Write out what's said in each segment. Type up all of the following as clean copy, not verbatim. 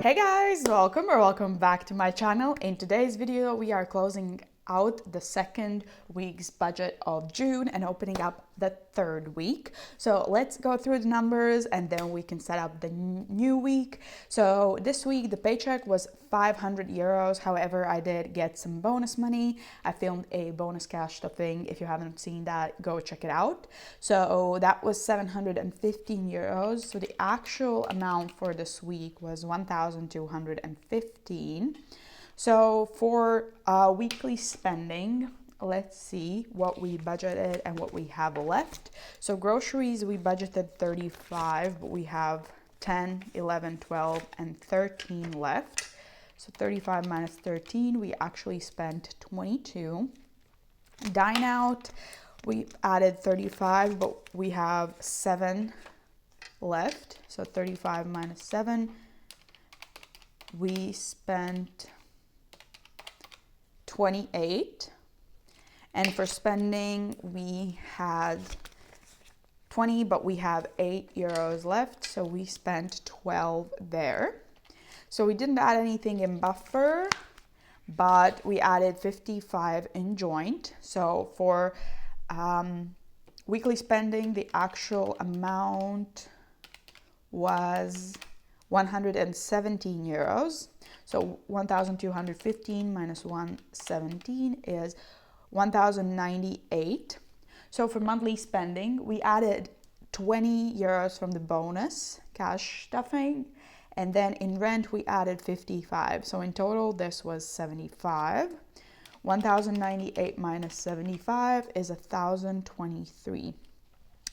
Hey guys, welcome back to my channel. In today's video, we are closing out the second week's budget of June and opening up the third week. So let's go through the numbers and then we can set up the new week. So this week the paycheck was 500 euros. However, I did get some bonus money. I filmed a bonus cash stuffing. If you haven't seen that, go check it out. So that was 715 euros. So the actual amount for this week was 1,215. So for weekly spending, let's see what we budgeted and what we have left. So groceries, we budgeted 35, but we have 10, 11, 12, and 13 left. So 35 minus 13, we actually spent 22. Dine out, we added 35, but we have 7 left. So 35 minus 7, we spent 28. And for spending, we had 20, but we have 8 euros left. So we spent 12 there. So we didn't add anything in buffer, but we added 55 in joint. So for weekly spending, the actual amount was 117 euros. So 1,215 minus 117 is 1,098. So for monthly spending, we added 20 euros from the bonus cash stuffing. And then in rent, we added 55. So in total, this was 75. 1,098 minus 75 is 1,023.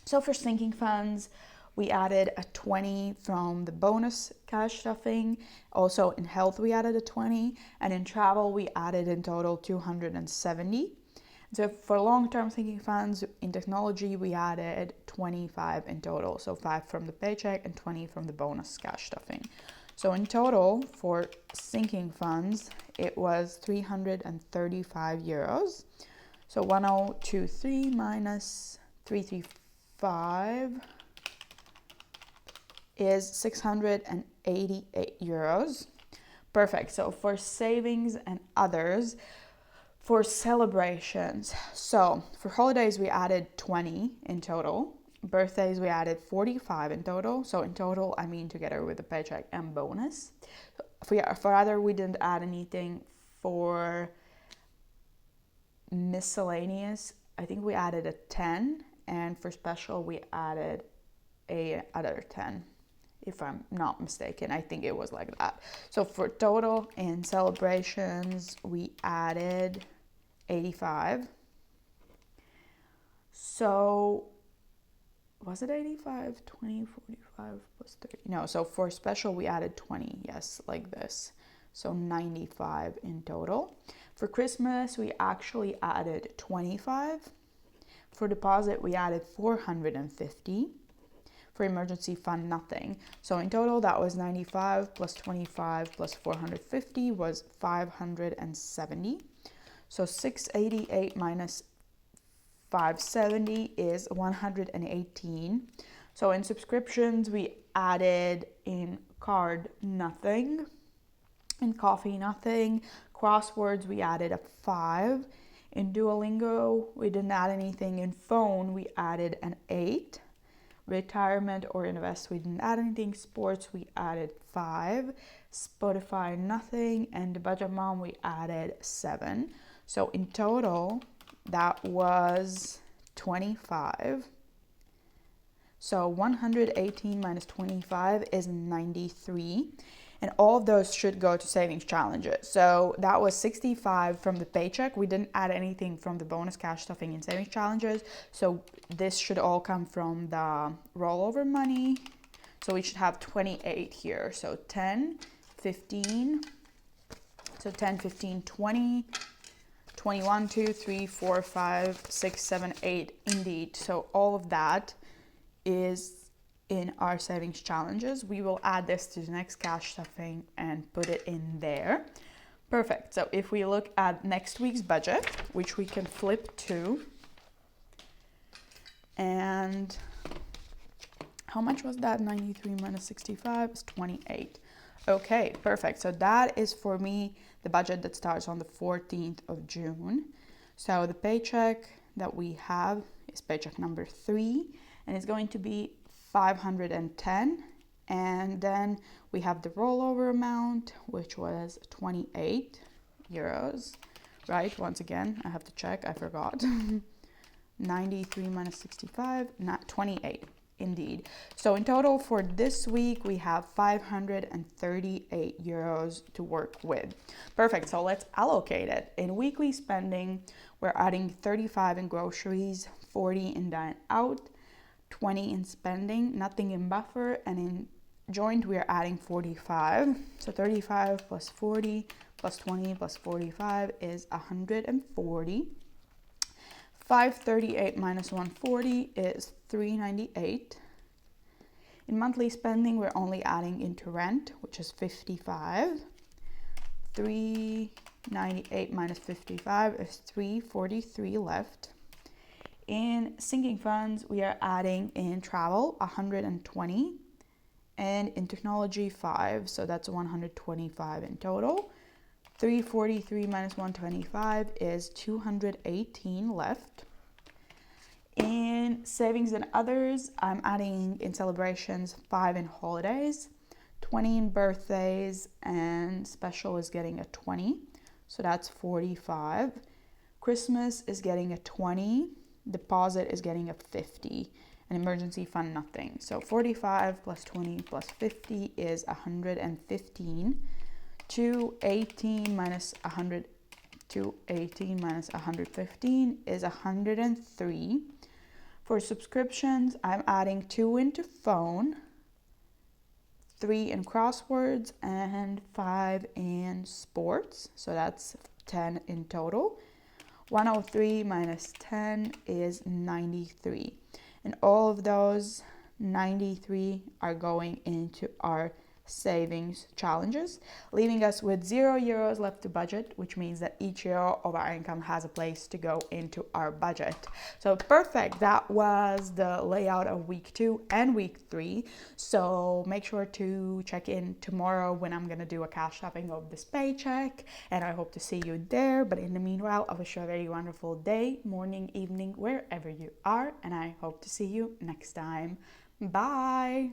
So for sinking funds, we added a 20 from the bonus cash stuffing. Also in health, we added a 20. And in travel, we added in total 270. So for long-term sinking funds, in technology, we added 25 in total. So 5 from the paycheck and 20 from the bonus cash stuffing. So in total, for sinking funds, it was 335 euros. So 1,023 minus 335 is 688 euros. Perfect. So for savings and others, for celebrations, so for holidays we added 20 in total. Birthdays we added 45 in total. So in total, I mean together with the paycheck and bonus. For other, we didn't add anything. For miscellaneous, I think we added a 10, and for special we added another 10. If I'm not mistaken, I think it was like that. So for total in celebrations, we added 85. So was it 85, 20, 45 plus 30? No, so for special, we added 20. Yes, like this. So 95 in total. For Christmas, we actually added 25. For deposit, we added 450. For emergency fund, nothing. So in total, that was 95 plus 25 plus 450 was 570. So 688 minus 570 is 118. So in subscriptions, we added in card, nothing. In coffee, nothing. Crosswords, we added a 5. In Duolingo, we didn't add anything. In phone, we added an 8. Retirement or invest, we didn't add anything. Sports, we added 5. Spotify, nothing. And the budget mom, we added 7. So in total, that was 25. So 118 minus 25 is 93. And all of those should go to savings challenges. So that was 65 from the paycheck. We didn't add anything from the bonus cash stuffing and savings challenges. So this should all come from the rollover money. So we should have 28 here. So 10, 15. So 10, 15, 20, 21, 2, 3, 4, 5, 6, 7, 8. Indeed. So all of that is in our savings challenges. We will add this to the next cash stuffing and put it in there. Perfect. So if we look at next week's budget, which we can flip to, and how much was that? 93 minus 65 is 28. Okay, perfect. So that is for me the budget that starts on the 14th of June. So the paycheck that we have is paycheck number 3, and it's going to be 510. And then we have the rollover amount, which was 28 euros, right? Once again, I have to check, I forgot. 93 minus 65, not 28. Indeed. So in total for this week, we have 538 euros to work with. Perfect. So let's allocate it. In weekly spending, we're adding 35 in groceries, 40 in dine out, 20 in spending, nothing in buffer, and in joint, we are adding 45. So 35 plus 40 plus 20 plus 45 is 140. 538 minus 140 is 398. In monthly spending, we're only adding into rent, which is 55. 398 minus 55 is 343 left. In sinking funds, we are adding in travel 120 and in technology 5, so that's 125 in total. 343 minus 125 is 218 left. In savings and others, I'm adding in celebrations 5 in holidays, 20 in birthdays, and special is getting a 20, so that's 45. Christmas is getting a 20, deposit is getting a 50, and emergency fund nothing. So 45 plus 20 plus 50 is 115. 218 minus 100, 218 minus 115 is 103. For subscriptions, I'm adding 2 into phone, 3 in crosswords, and 5 in sports. So that's 10 in total. 103 minus 10 is 93. And all of those 93 are going into our savings challenges, leaving us with 0 euros left to budget, which means that each euro of our income has a place to go into our budget. So perfect. That was the layout of week 2 and week 3. So make sure to check in tomorrow when I'm going to do a cash shopping of this paycheck, and I hope to see you there. But in the meanwhile, I wish you a very wonderful day, morning, evening, wherever you are, and I hope to see you next time. Bye.